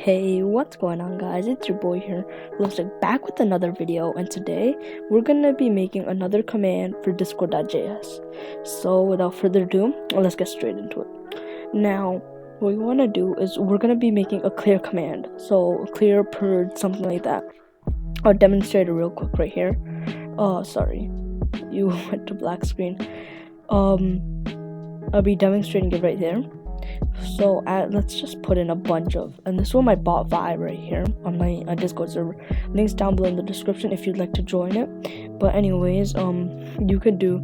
Hey, what's going on, guys? It's your boy here, Lipstick, back with another video, and today we're gonna be making another command for discord.js. So without further ado, let's get straight into it. Now, what we want to do is we're gonna be making a clear command, so clear, purge, something like that. I'll demonstrate it real quick right here. Sorry, you went to black screen. I'll be demonstrating it right there. So let's just put in a bunch of, and this is what my bot vibe right here on my Discord server. Links down below in the description if you'd like to join it. But anyways, you could do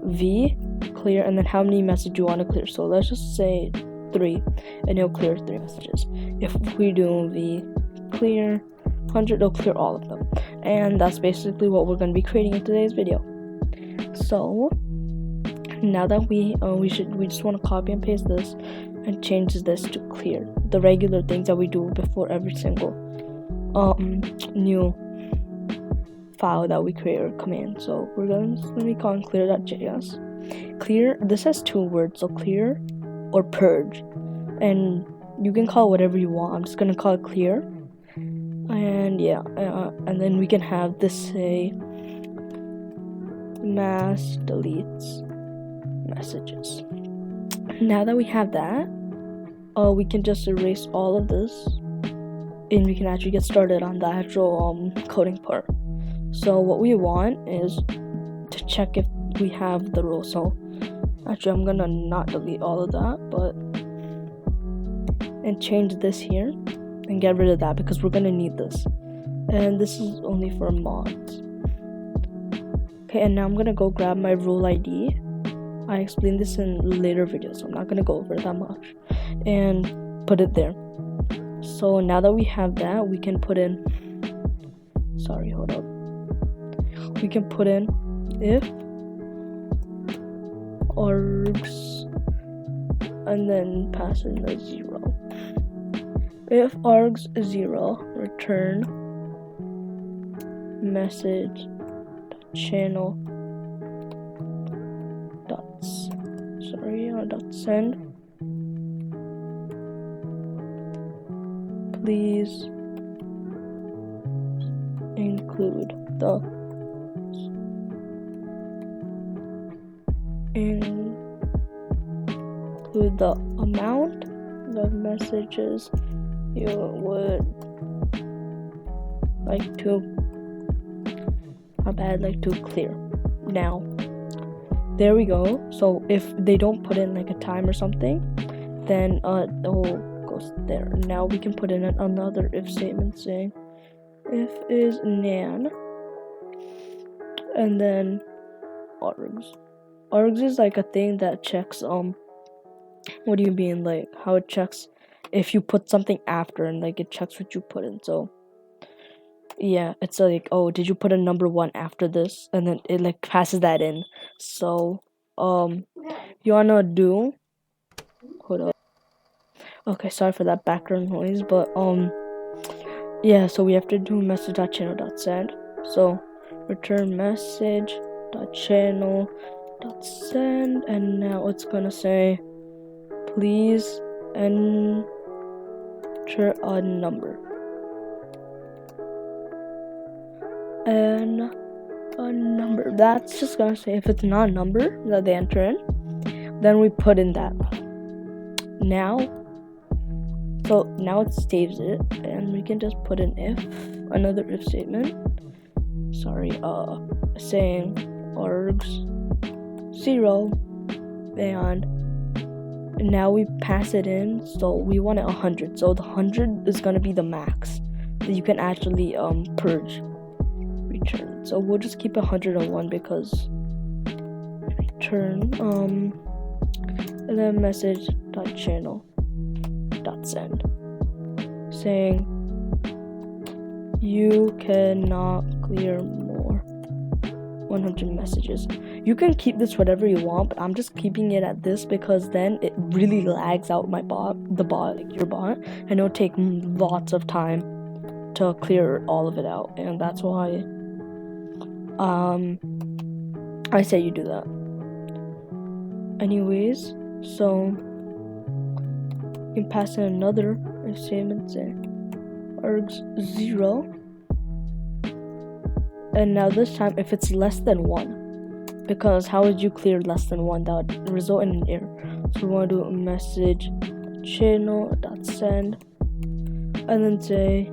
v clear and then how many messages you want to clear. So let's just say 3, and it'll clear 3 messages. If we do v clear 100, it'll clear all of them. And that's basically what we're going to be creating in today's video. So now that we just want to copy and paste this and change this to clear, the regular things that we do before every single new file that we create or command. So we're going to be calling clear.js. Clear, this has 2 words, so clear or purge, and you can call it whatever you want. I'm just going to call it clear, and yeah, and then we can have this say mass deletes messages. Now that we have that, we can just erase all of this, and we can actually get started on the actual coding part. So what we want is to check if we have the rule. So actually I'm gonna not delete all of that, and change this here and get rid of that because we're gonna need this, and this is only for mods. Okay, and now I'm gonna go grab my rule ID. I explained this in later videos, so I'm not going to go over it that much, and put it there. So now that we have that, we can put in, we can put in if args and then pass in the 0. If args 0, return message channel send. Please include the amount of messages you would like to clear. Now there we go. So if they don't put in like a time or something, then it will go there. Now we can put in another if statement saying if is nan, and then args. Args is like a thing that checks what do you mean, like how it checks if you put something after, and like it checks what you put in. So yeah, it's like, oh, did you put a number 1 after this, and then it like passes that in. So you wanna do, hold up, okay, sorry for that background noise, but yeah, so we have to do message.channel.send. so return message.channel.send, and now it's gonna say please enter a number. And a number, that's just gonna say if it's not a number that they enter in, then we put in that. Now it saves it, and we can just put in another if statement, saying args 0, and now we pass it in. So we want it 100, so the 100 is gonna be the max that you can actually purge return. So we'll just keep 101 because return and then message.channel.send saying you cannot clear more 100 messages. You can keep this whatever you want, but I'm just keeping it at this because then it really lags out my bot, like your bot, and it'll take lots of time to clear all of it out, and that's why I say you do that. Anyways, so you can pass in another if statement say args 0, and now this time if it's less than 1, because how would you clear less than 1? That would result in an error. So we want to do a message channel.send and then say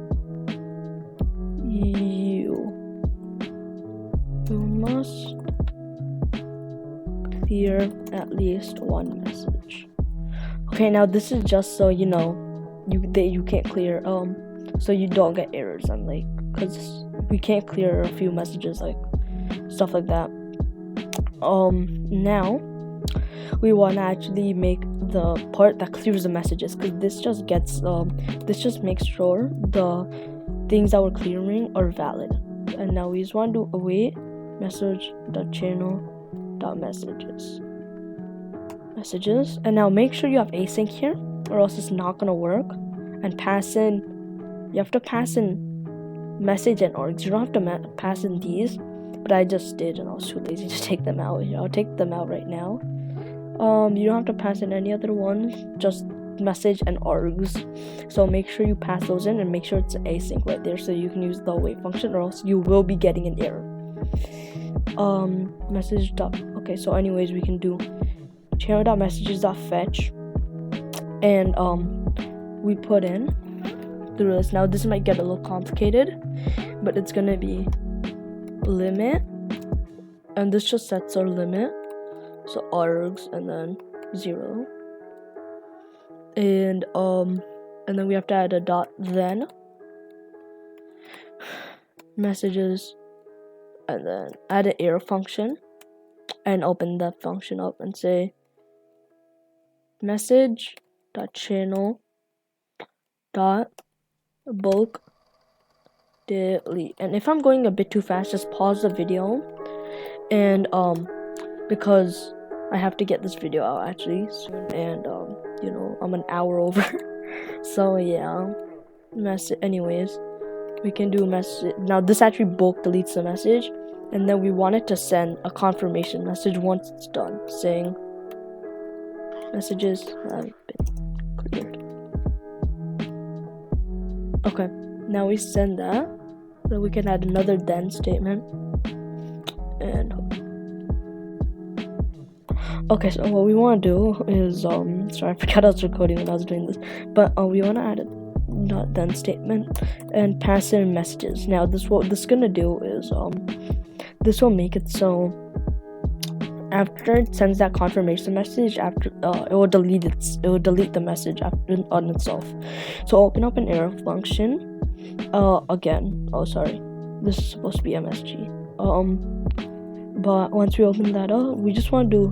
you must clear at least 1 message. Okay, now this is just so you know you can't clear so you don't get errors, and like, because we can't clear a few messages, like stuff like that. Now we want to actually make the part that clears the messages, because this just gets this just makes sure the things that we're clearing are valid. And now we just want to do await message.channel.messages, and now make sure you have async here or else it's not gonna work. And you have to pass in message and args. You don't have to pass in these, but I just did and I was too lazy to take them out. I'll take them out right now. You don't have to pass in any other ones, just message and args. So make sure you pass those in and make sure it's async right there so you can use the await function, or else you will be getting an error. Okay, so anyways, we can do channel.messages.fetch, and we put in through this. Now this might get a little complicated, but it's gonna be limit, and this just sets our limit, so args and then 0, and then we have to add a dot then messages, and then add an error function and open that function up and say message.channel.bulk delete. And if I'm going a bit too fast, just pause the video, and because I have to get this video out actually soon, and I'm an hour over. So yeah, anyways, we can do message. Now this actually bulk deletes the message, and then we want it to send a confirmation message once it's done, saying messages have been cleared. Okay, now we send that. Then we can add another then statement, and okay, so what we want to do is sorry, I forgot I was recording when I was doing this, but we want to add a not then statement and pass in messages. Now what this is gonna do is this will make it so after it sends that confirmation message, after it will delete the message on itself. So open up an error function again. Oh sorry, this is supposed to be MSG. But once we open that up, we just want to do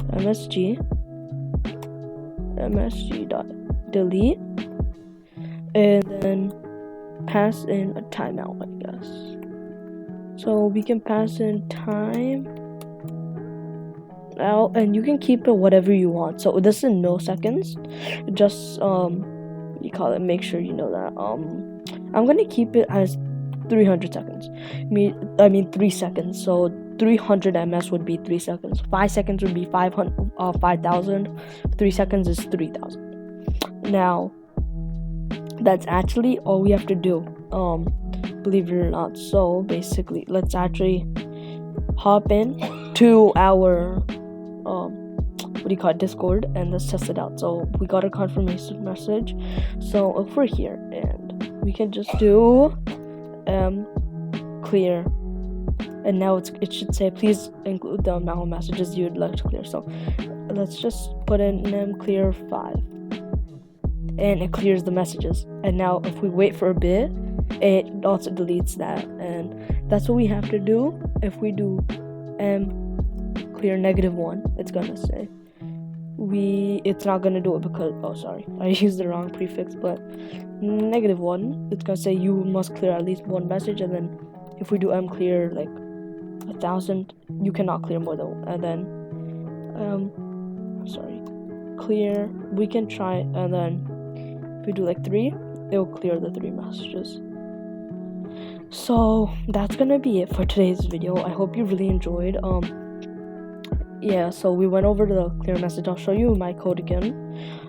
msg.delete, and then pass in a timeout, I guess. So we can pass in time out, and you can keep it whatever you want. So this is in milliseconds. Just make sure you know that. I'm gonna keep it as 300 seconds. I mean 3 seconds. So 300 ms would be 3 seconds. 5 seconds would be 5,000. 3 seconds is 3,000. Now that's actually all we have to do, believe it or not. So basically, let's actually hop in to our Discord, and let's test it out. So we got a confirmation message, so look for here, and we can just do clear, and now it should say please include the amount of messages you would like to clear. So let's just put in clear 5, and it clears the messages. And now if we wait for a bit, it also deletes that, and that's what we have to do. If we do clear -1, it's gonna say it's not gonna do it because I used the wrong prefix, but -1, it's gonna say you must clear at least 1 message, and then if we do clear like 1,000, you cannot clear more than one. And then clear, we can try, and then if we do like 3, it'll clear the 3 messages. So that's gonna be it for today's video. I hope you really enjoyed. yeah, so we went over to the clear message. I'll show you my code again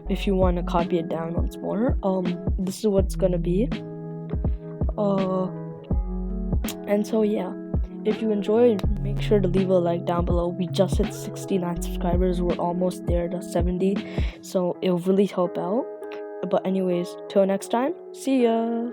if you want to copy it down once more. This is what it's gonna be. And so yeah, if you enjoyed, make sure to leave a like down below. We just hit 69 subscribers. We're almost there to 70, so it'll really help out. But anyways, till next time, see ya.